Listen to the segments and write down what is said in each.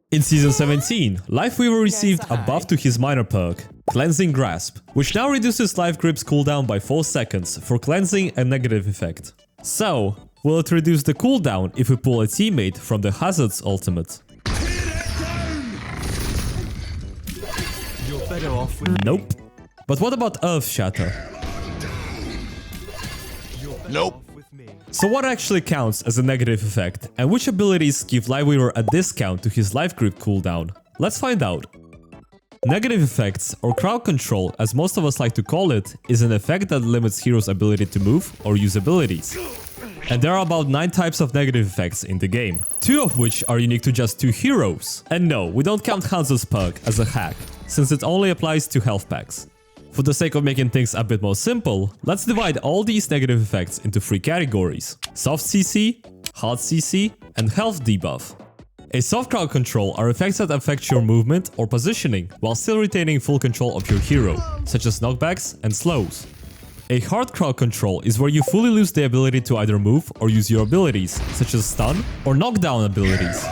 In Season 17, Lifeweaver received a buff to his minor perk, Cleansing Grasp, which now reduces Life Grip's cooldown by 4 seconds for cleansing and negative effect. So, will it reduce the cooldown if we pull a teammate from the Hazard's ultimate? You're better off with Nope. But what about Earth Shatter? Nope. So what actually counts as a negative effect, and which abilities give Lifeweaver a discount to his Life Grip cooldown? Let's find out. Negative effects, or crowd control as most of us like to call it, is an effect that limits heroes' ability to move or use abilities. And there are about 9 types of negative effects in the game, 2 of which are unique to just 2 heroes. And no, we don't count Hanzo's perk as a hack, since it only applies to health packs. For the sake of making things a bit more simple, let's divide all these negative effects into 3 categories: soft CC, hard CC, and health debuff. A soft crowd control are effects that affect your movement or positioning while still retaining full control of your hero, such as knockbacks and slows. A hard crowd control is where you fully lose the ability to either move or use your abilities, such as stun or knockdown abilities.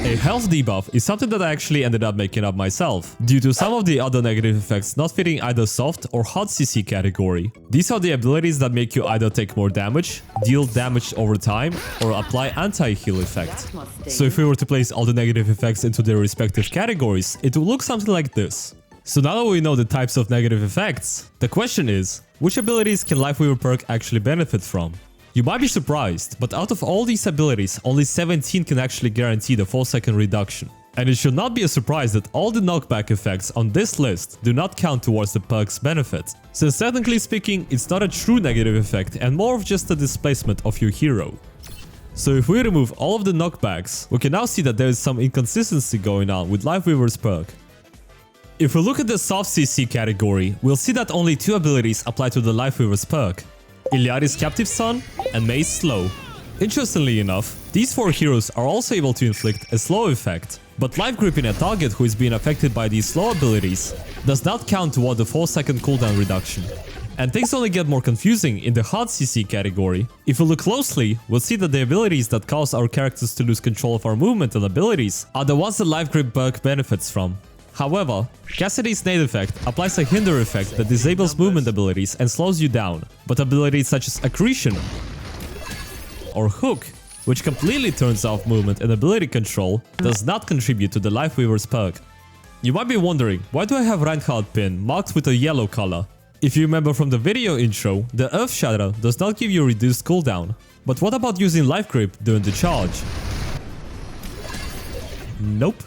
A health debuff is something that I actually ended up making up myself, due to some of the other negative effects not fitting either soft or hard CC category. These are the abilities that make you either take more damage, deal damage over time, or apply anti-heal effect. So if we were to place all the negative effects into their respective categories, it would look something like this. So now that we know the types of negative effects, the question is, which abilities can Lifeweaver perk actually benefit from? You might be surprised, but out of all these abilities, only 17 can actually guarantee the 4-second reduction. And it should not be a surprise that all the knockback effects on this list do not count towards the perk's benefit, since technically speaking, it's not a true negative effect and more of just a displacement of your hero. So if we remove all of the knockbacks, we can now see that there is some inconsistency going on with Lifeweaver's perk. If we look at the soft CC category, we'll see that only 2 abilities apply to the Lifeweaver's perk: Illari's Captive Stun and Mei's Slow. Interestingly enough, these 4 heroes are also able to inflict a slow effect, but life gripping a target who is being affected by these slow abilities does not count toward the 4-second cooldown reduction. And things only get more confusing in the hard CC category. If we look closely, we'll see that the abilities that cause our characters to lose control of our movement and abilities are the ones that life grip perk benefits from. However, Cassidy's Nade effect applies a hinder effect that disables movement abilities and slows you down, but abilities such as Accretion or Hook, which completely turns off movement and ability control, does not contribute to the Lifeweaver's perk. You might be wondering, why do I have Reinhardt pin marked with a yellow color? If you remember from the video intro, the Earth Shatter does not give you reduced cooldown. But what about using Life Grip during the charge? Nope.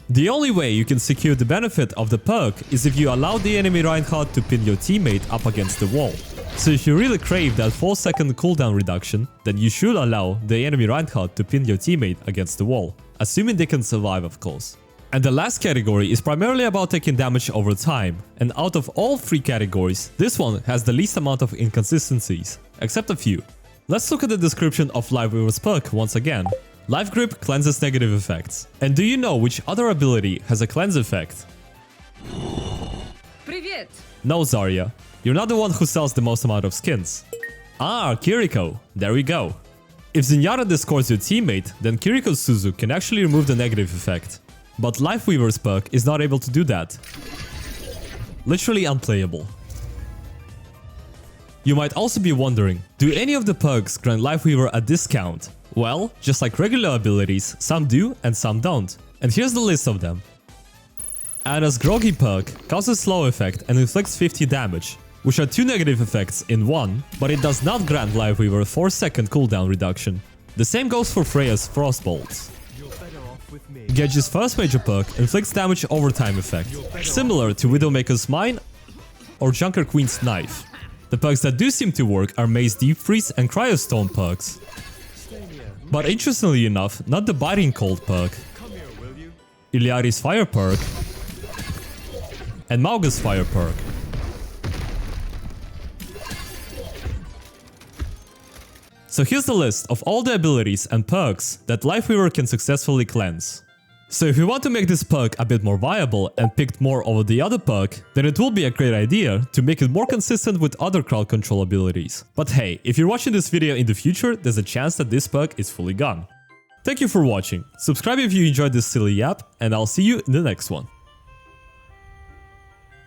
The only way you can secure the benefit of the perk is if you allow the enemy Reinhardt to pin your teammate up against the wall. So if you really crave that 4-second cooldown reduction, then you should allow the enemy Reinhardt to pin your teammate against the wall, assuming they can survive, of course. And the last category is primarily about taking damage over time, and out of all 3 categories, this one has the least amount of inconsistencies, except a few. Let's look at the description of Lifeweaver's perk once again. Life Grip cleanses negative effects. And do you know which other ability has a cleanse effect? Привет! No, Zarya. You're not the one who sells the most amount of skins. Ah, Kiriko. There we go. If Zenyatta discords your teammate, then Kiriko's Suzu can actually remove the negative effect. But Lifeweaver's perk is not able to do that. Literally unplayable. You might also be wondering, do any of the perks grant Lifeweaver a discount? Well, just like regular abilities, some do and some don't. And here's the list of them. Ana's Groggy perk causes slow effect and inflicts 50 damage, which are 2 negative effects in one, but it does not grant Lifeweaver a 4-second cooldown reduction. The same goes for Freya's Frostbolts. Gedge's first major perk inflicts damage over time effect, similar to Widowmaker's Mine or Junker Queen's Knife. The perks that do seem to work are Mei's Deep Freeze and Cryostone perks. But interestingly enough, not the Biting Cold perk, Illari's Fire perk, and Mauga's Fire perk. So here's the list of all the abilities and perks that Lifeweaver can successfully cleanse. So if you want to make this perk a bit more viable and picked more over the other perk, then it will be a great idea to make it more consistent with other crowd control abilities. But hey, if you're watching this video in the future, there's a chance that this perk is fully gone. Thank you for watching. Subscribe if you enjoyed this silly yap, and I'll see you in the next one.